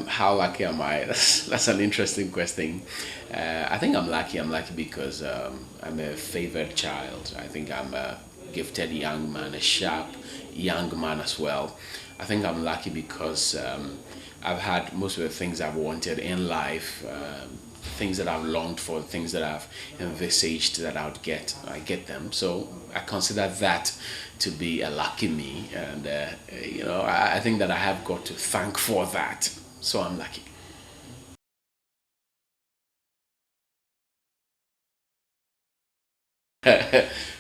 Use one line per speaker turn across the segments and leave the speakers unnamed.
How lucky am I? That's an interesting question. I think I'm lucky. I'm lucky because I'm a favored child. I think I'm a gifted young man, a sharp young man as well. I think I'm lucky because I've had most of the things I've wanted in life, things that I've longed for, things that I've envisaged that I get them. So I consider that to be a lucky me, and I think that I have got to thank for that. So I'm lucky.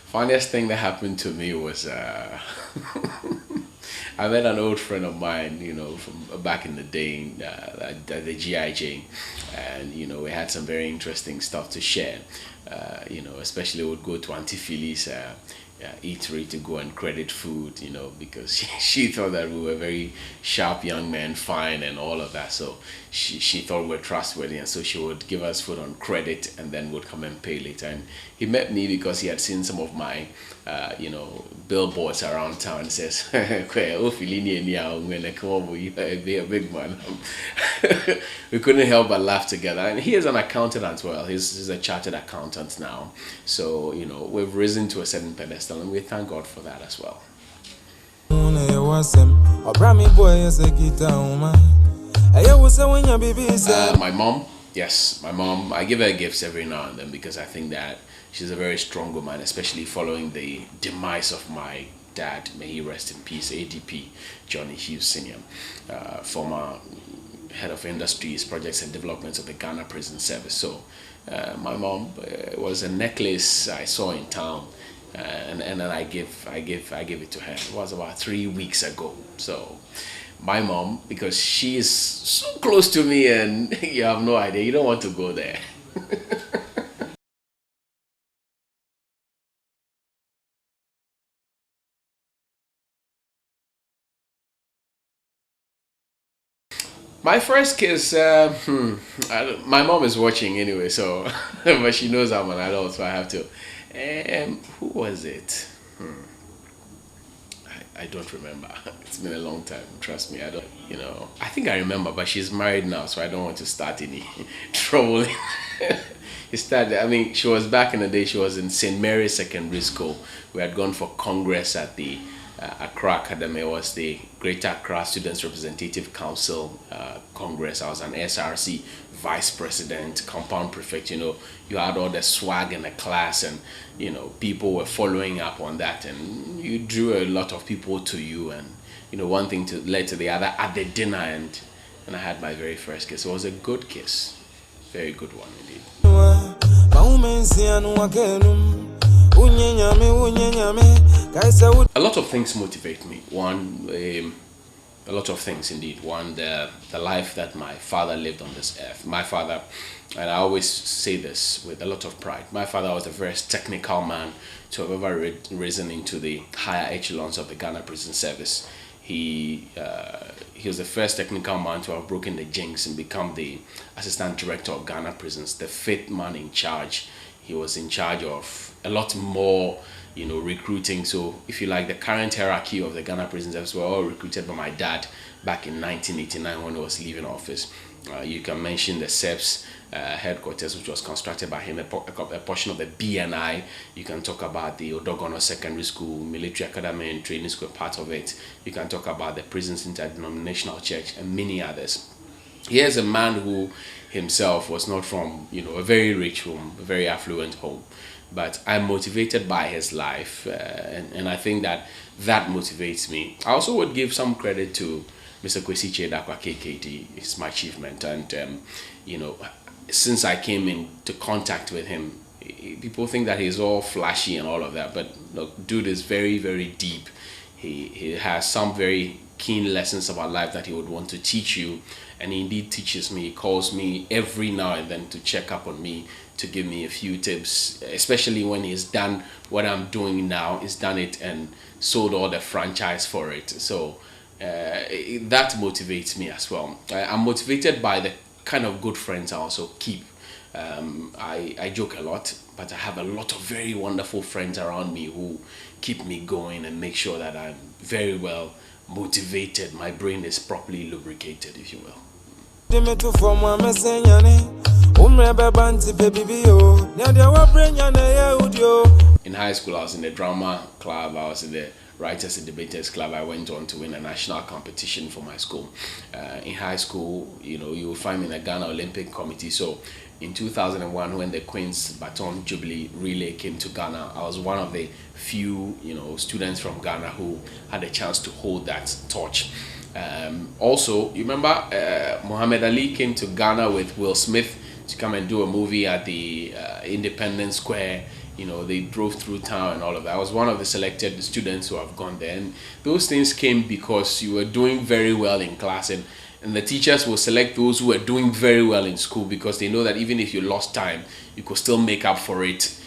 Funniest thing that happened to me was I met an old friend of mine, from back in the day, at the GIJ, and we had some very interesting stuff to share. Especially would go to Auntie Philly's eatery to go and credit food, because she thought that we were very sharp young men, fine, and all of that. So she thought we were trustworthy, and so she would give us food on credit and then would come and pay later. And he met me because he had seen some of my, billboards around town. Says, "Kwe, oh, Filini and Yao, when I come over, you be a big man." We couldn't help but laugh together. And he is an accountant as well. He's a chartered accountant now. So, we've risen to a certain pedestal, and we thank God for that as well. My mom, yes, my mom. I give her gifts every now and then because I think that she's a very strong woman, especially following the demise of my dad. May he rest in peace, ADP Johnnie Hughes Senior, former head of industries, projects and developments of the Ghana Prison Service. So, my mom was a necklace I saw in town, and then I gave it to her. It was about 3 weeks ago. So, my mom, because she is so close to me, and you have no idea. You don't want to go there. My first kiss, my mom is watching anyway, so but she knows I'm an adult, so I have to. Who was it? I don't remember. It's been a long time. Trust me, I don't. I think I remember, but she's married now, so I don't want to start any trouble. It started. I mean, she was back in the day. She was in St. Mary's Secondary School. We had gone for Congress at the Accra Academy. It was the Greater Accra Students Representative Council Congress. I was an SRC vice president, compound prefect. You had all the swag in the class, and people were following up on that, and you drew a lot of people to you, and one thing to led to the other at the dinner, and I had my very first kiss. It was a good kiss, very good one indeed. A lot of things motivate me. One, a lot of things indeed. One, the life that my father lived on this earth. My father, and I always say this with a lot of pride, my father was the first technical man to have ever risen into the higher echelons of the Ghana Prison Service. He was the first technical man to have broken the jinx and become the assistant director of Ghana Prisons, the fifth man in charge. He was in charge of a lot more, recruiting. So if you like, the current hierarchy of the Ghana Prison Service were all recruited by my dad back in 1989 when he was leaving office. You can mention the SEPS headquarters, which was constructed by him, a portion of the BNI. You can talk about the Odogono Secondary School, Military Academy and Training School, part of it. You can talk about the Prisons Interdenominational Church and many others. Here's a man who himself was not from, a very rich home, a very affluent home. But I'm motivated by his life, and I think that motivates me. I also would give some credit to Mr. Kwesi Chedakwa KKD. He's my chief mentor, and since I came into contact with him, people think that he's all flashy and all of that, but look, dude is very, very deep. He has some very keen lessons about life that he would want to teach you, and he indeed teaches me. He calls me every now and then to check up on me, to give me a few tips, especially when he's done what I'm doing now. He's done it and sold all the franchise for it. So that motivates me as well. I'm motivated by the kind of good friends I also keep. I joke a lot, but I have a lot of very wonderful friends around me who keep me going and make sure that I'm very well motivated. My brain is properly lubricated, if you will. In high school, I was in the drama club, I was in the Writers and Debaters Club. I went on to win a national competition for my school. In high school, you will find me in the Ghana Olympic Committee. So in 2001, when the Queen's Baton Jubilee Relay came to Ghana, I was one of the few, students from Ghana who had a chance to hold that torch. Also, you remember Muhammad Ali came to Ghana with Will Smith to come and do a movie at the Independence Square. They drove through town and all of that. I was one of the selected students who have gone there. And those things came because you were doing very well in class. And the teachers will select those who were doing very well in school because they know that even if you lost time, you could still make up for it,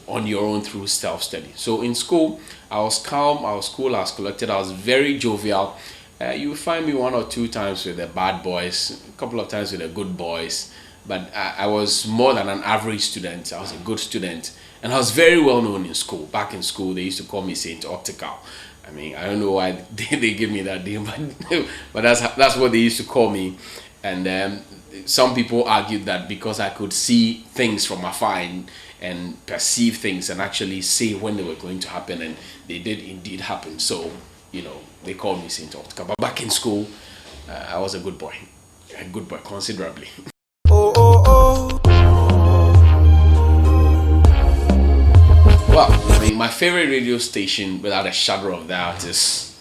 on your own through self-study. So in school, I was calm, I was cool, I was collected, I was very jovial. You will find me 1 or 2 times with the bad boys, a couple of times with the good boys. But I was more than an average student. I was a good student. And I was very well known in school. Back in school, they used to call me Saint Optical. I mean, I don't know why they give me that name, but that's what they used to call me. And some people argued that because I could see things from afar and perceive things and actually say when they were going to happen, and they did indeed happen. So, they called me Saint Optical. But back in school, I was a good boy considerably. Well, I mean, my favorite radio station, without a shadow of doubt, is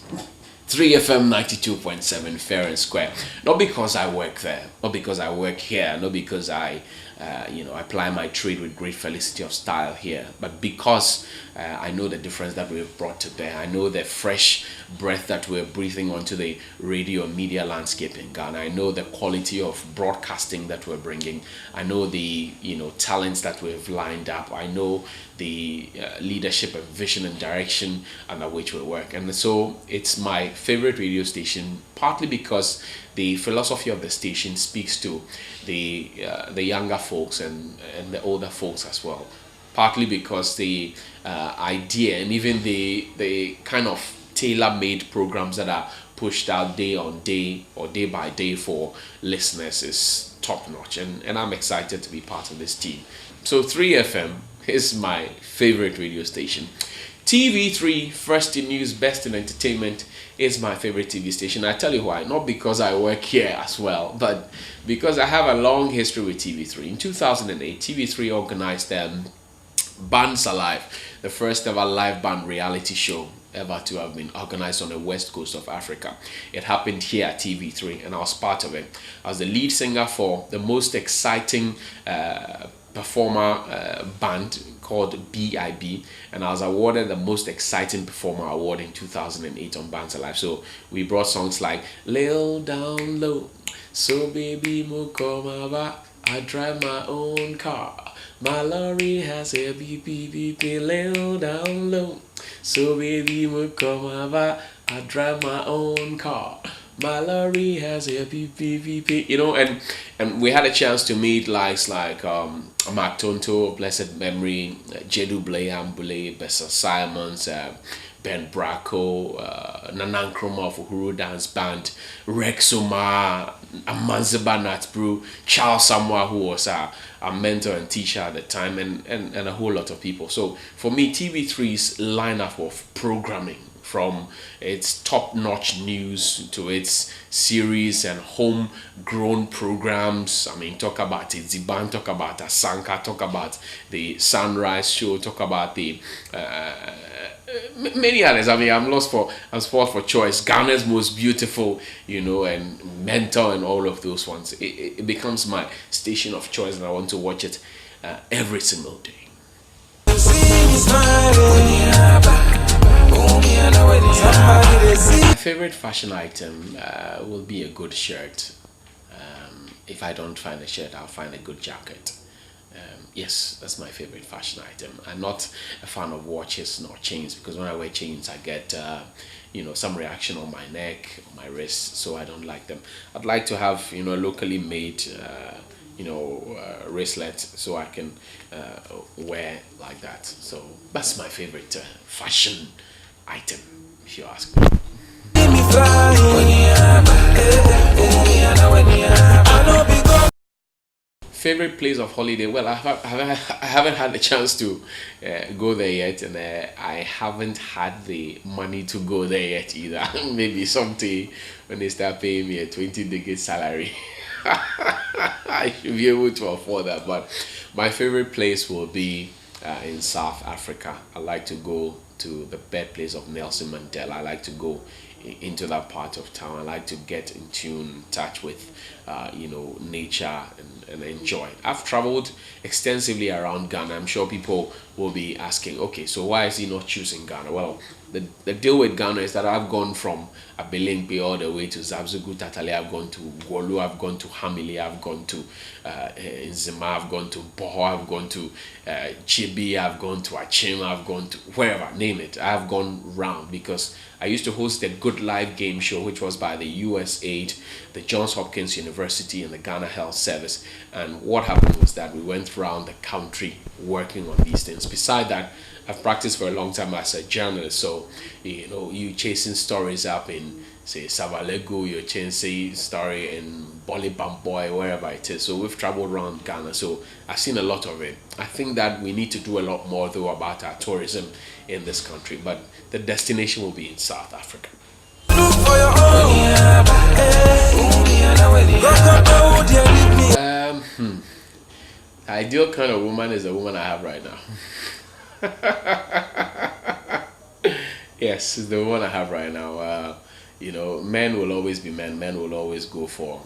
3FM 92.7 Fair and Square. Not because I work there, not because I work here, not because I apply my trade with great felicity of style here, but because I know the difference that we've brought to bear. I know the fresh breath that we're breathing onto the radio media landscape in Ghana. I know the quality of broadcasting that we're bringing. I know the talents that we've lined up. I know the leadership and vision and direction under which we work. And so it's my favorite radio station, partly because the philosophy of the station speaks to the younger folks and the older folks as well. Partly because the idea and even the kind of tailor-made programs that are pushed out day on day or day by day for listeners is top-notch, and I'm excited to be part of this team. So 3FM is my favorite radio station. TV3, first in news, best in entertainment, is my favorite TV station. I tell you why. Not because I work here as well, but because I have a long history with TV3. In 2008, TV3 organized Bands Alive, the first ever live band reality show ever to have been organized on the west coast of Africa. It happened here at TV3, and I was part of it. I was the lead singer for the most exciting performer band called BIB, and I was awarded the most exciting performer award in 2008 on Bands Alive. So we brought songs like Lil Down Low, So Baby Mo Come Over, I Drive My Own Car, My Lorry Has a beep beep beep, Lil Down Low, So Baby Mo Come Over, I Drive My Own Car, My Lorry Has a beep beep beep beep. And we had a chance to meet likes like Mark Tonto of blessed memory, Jedu Blay, Bessa Simons, Ben Bracco, Nanan Kroma of Uhuru Dance Band, Rex Omar, Amanzeba Natbrew, Charles Samoa, who was a mentor and teacher at the time, and a whole lot of people. So for me, TV3's lineup of programming, from its top-notch news to its series and homegrown programs. I mean, talk about Ziban, talk about Asanka, talk about the Sunrise Show, talk about the many others. I mean, I'm spoiled for choice. Ghana's Most Beautiful, and Mentor, and all of those ones. It becomes my station of choice, and I want to watch it every single day. My favorite fashion item will be a good shirt. If I don't find a shirt, I'll find a good jacket. Yes, that's my favorite fashion item. I'm not a fan of watches nor chains, because when I wear chains, I get some reaction on my neck, on my wrist, so I don't like them. I'd like to have a locally made wristlet, so I can wear like that. So that's my favorite fashion item, if you ask me. favorite place of holiday. Well, I haven't had the chance to go there yet, and I haven't had the money to go there yet either. Maybe someday when they start paying me a 20 decade salary, I should be able to afford that. But my favorite place will be in South Africa. I like to go to the birthplace of Nelson Mandela. I like to go into that part of town. I like to get in tune, touch with, nature and enjoy. I've traveled extensively around Ghana. I'm sure people will be asking, okay, so why is he not choosing Ghana? Well, the deal with Ghana is that I've gone from Abelempe all the way to Zabzugu Tatale. I've gone to Golu. I've gone to Hamile. I've gone to Nzima. I've gone to Boho. I've gone to Chibi. I've gone to Achim. I've gone to wherever, name it. I've gone round because I used to host a Good Life game show, which was by the USAID, the Johns Hopkins University, and the Ghana Health Service. And what happened was that we went around the country working on these things. Beside that, I've practiced for a long time as a journalist. So, you chasing stories up in, say, Savalego, you're chasing story in Boli Bamboy, wherever it is. So we've traveled around Ghana. So I've seen a lot of it. I think that we need to do a lot more, though, about our tourism in this country. But the destination will be in South Africa. The ideal kind of woman is the woman I have right now. Yes, it's the one I have right now. Men will always be men. Men will always go for,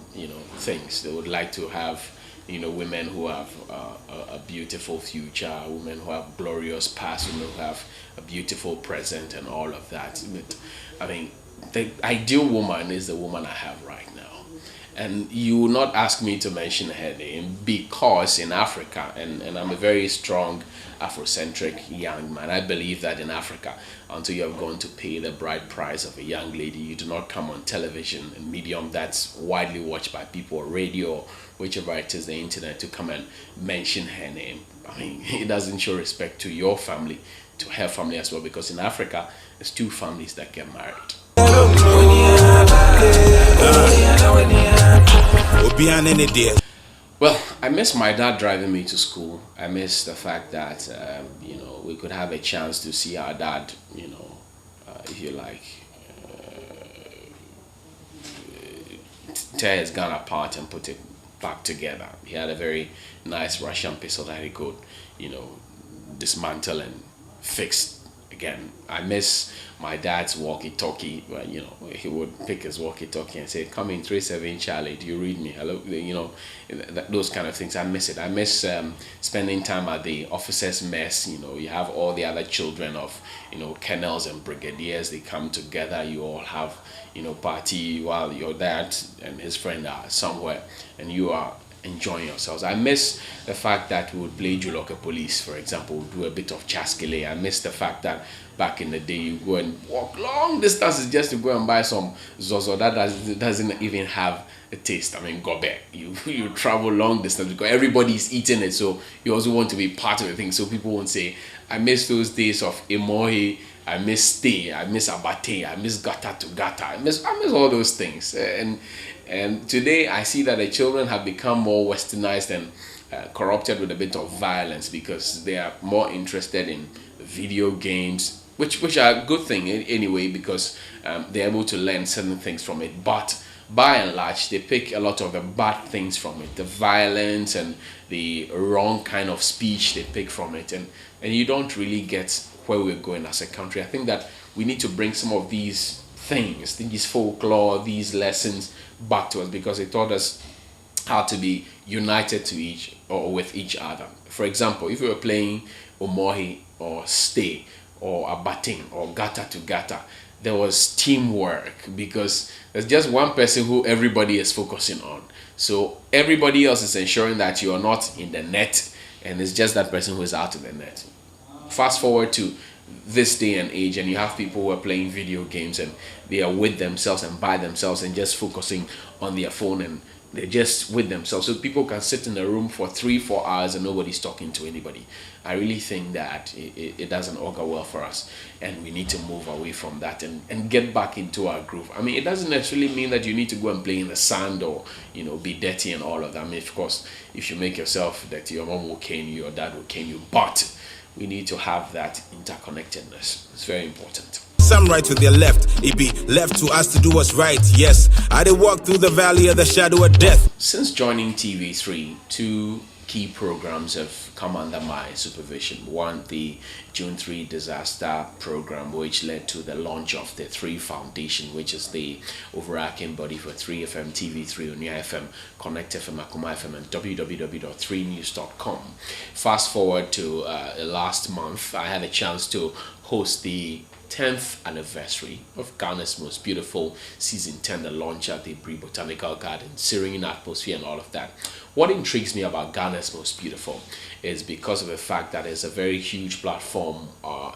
things. They would like to have, women who have a beautiful future, women who have glorious past, women who have a beautiful present and all of that. But, I mean, the ideal woman is the woman I have right now. And you will not ask me to mention her name because in Africa, and I'm a very strong Afrocentric young man, I believe that in Africa, until you have gone to pay the bride price of a young lady, you do not come on television and medium that's widely watched by people, or radio, or whichever it is, the internet, to come and mention her name. I mean, it doesn't show respect to your family, to her family as well, because in Africa, there's two families that get married. Well, I miss my dad driving me to school. I miss the fact that, we could have a chance to see our dad, if you like, tear his gun apart and put it back together. He had a very nice Russian pistol that he could, dismantle and fix again. I miss my dad's walkie-talkie. Well, he would pick his walkie-talkie and say, "Come in 37 Charlie, do you read me? Hello," those kind of things. I miss it. I miss spending time at the officers' mess. You have all the other children of, colonels and brigadiers. They come together. You all have, party while your dad and his friend are somewhere, and you are enjoying yourselves. I miss the fact that we would play Juloka Police, for example, do a bit of Chaskele. I miss the fact that back in the day you go and walk long distances just to go and buy some Zozo that doesn't even have a taste. I mean, gobe. You travel long distance because everybody's eating it, so you also want to be part of the thing. So people won't say, I miss those days of Emohi, I miss stay, I miss abate, I miss gata to gata, I miss all those things. And today I see that the children have become more westernized and corrupted with a bit of violence because they are more interested in video games, which are a good thing anyway, because they're able to learn certain things from it. But by and large, they pick a lot of the bad things from it, the violence and the wrong kind of speech they pick from it, and you don't really get where we're going as a country. I think that we need to bring some of these things, these folklore, these lessons back to us, because it taught us how to be united with each other. For example, if we were playing Omohi or Stay or Abating or Gata to Gata, there was teamwork because there's just one person who everybody is focusing on. So everybody else is ensuring that you are not in the net, and it's just that person who is out of the net. Fast forward to this day and age, and you have people who are playing video games and they are with themselves and by themselves and just focusing on their phone and they're just with themselves. So people can sit in a room for 3-4 hours and nobody's talking to anybody. I really think that it doesn't augur well for us, and we need to move away from that and get back into our groove. I mean, it doesn't necessarily mean that you need to go and play in the sand or, you know, be dirty and all of that. I mean, of course, if you make yourself dirty, your mom will cane you, your dad will cane you, but we need to have that interconnectedness. It's very important.
Some right with their left, it be left to us to do what's right. Yes, I did walk through the valley of the shadow of death.
Since joining TV3, two key programs have come under my supervision. One, the June 3 disaster program, which led to the launch of the 3 Foundation, which is the overarching body for 3FM, TV3, Onia FM, Connect FM, Akuma FM, and www.3news.com. Fast forward to last month, I had a chance to host the 10th anniversary of Ghana's Most Beautiful Season 10, the launch at the Botanical Garden, serene atmosphere and all of that. What intrigues me about Ghana's Most Beautiful is because of the fact that it's a very huge platform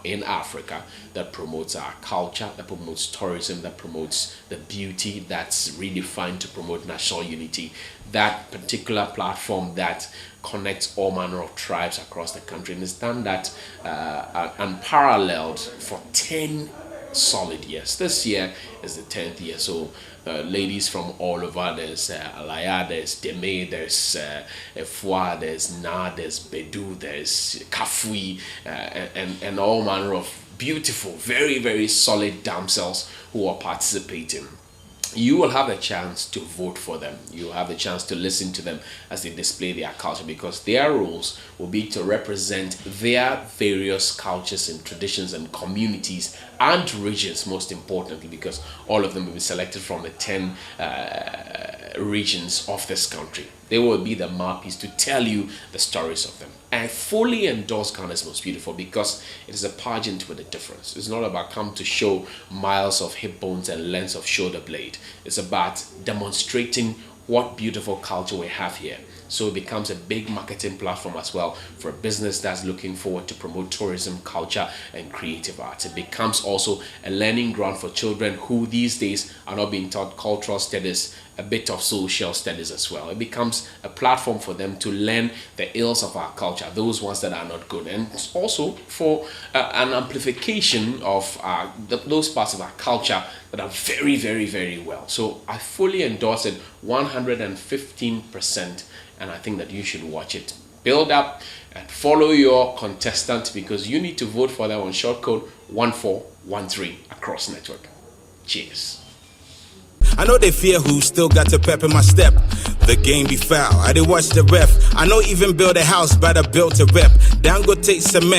in Africa that promotes our culture, that promotes tourism, that promotes the beauty that's redefined to promote national unity. That particular platform that connects all manner of tribes across the country, and it's done that unparalleled for 10 solid years. This year is the 10th year, so ladies from all over, there's Alaya, there's Deme, there's Efwa, there's Na, there's Bedu, there's Kafui, and all manner of beautiful, very, very solid damsels who are participating. You will have a chance to vote for them. You will have a chance to listen to them as they display their culture, because their roles will be to represent their various cultures and traditions and communities and regions, most importantly, because all of them will be selected from the 10 regions of this country. They will be the mouthpiece to tell you the stories of them. I fully endorse Ghana's Most Beautiful because it is a pageant with a difference. It's not about come to show miles of hip bones and lengths of shoulder blade. It's about demonstrating what beautiful culture we have here. So it becomes a big marketing platform as well for a business that's looking forward to promote tourism, culture, and creative arts. It becomes also a learning ground for children who these days are not being taught cultural studies, a bit of social studies as well. It becomes a platform for them to learn the ills of our culture, those ones that are not good, and also for an amplification of those parts of our culture that are very, very, very well. So I fully endorse it 115%, and I think that you should watch it. Build up and follow your contestant, because you need to vote for them on short code 1413 across network. Cheers.
I know they fear who still got to pep in my step. The game be foul, I did watch the ref. I know even build a house, but I built a rep. Dangote cement.